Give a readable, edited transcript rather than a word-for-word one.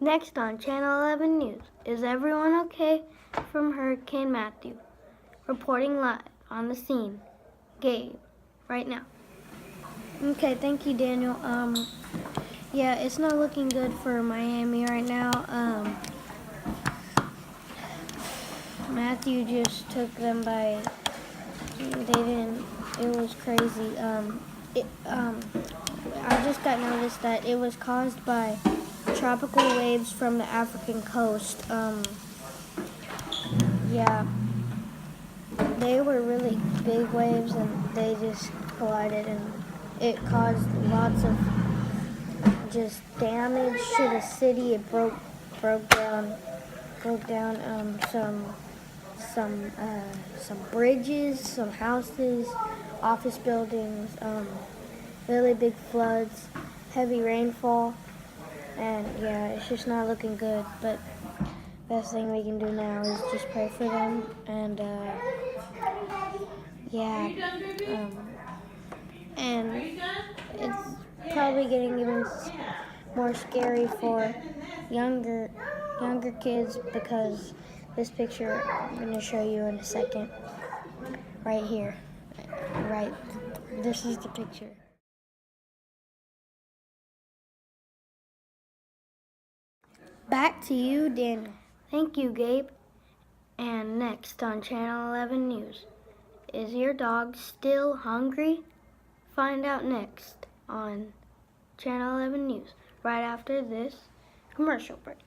Next on Channel 11 News, is everyone okay from Hurricane Matthew? Reporting live on the scene, Gabe, right now. Okay, thank you, Daniel. Yeah, it's not looking good for Miami right now. Matthew just took them by, it was crazy. I just got notice that it was caused by tropical waves from the African coast. Yeah, they were really big waves and they just collided and it caused lots of just damage to the city. It broke down some bridges, some houses, office buildings, really big floods, heavy rainfall, and yeah, it's just not looking good. But best thing we can do now is just pray for them, and and it's probably getting even more scary for younger kids because this picture I'm going to show you in a second, right here, right, this is the picture. Back to you, Daniel. Thank you, Gabe. And next on Channel 11 News, is your dog still hungry? Find out next on Channel 11 News, right after this commercial break.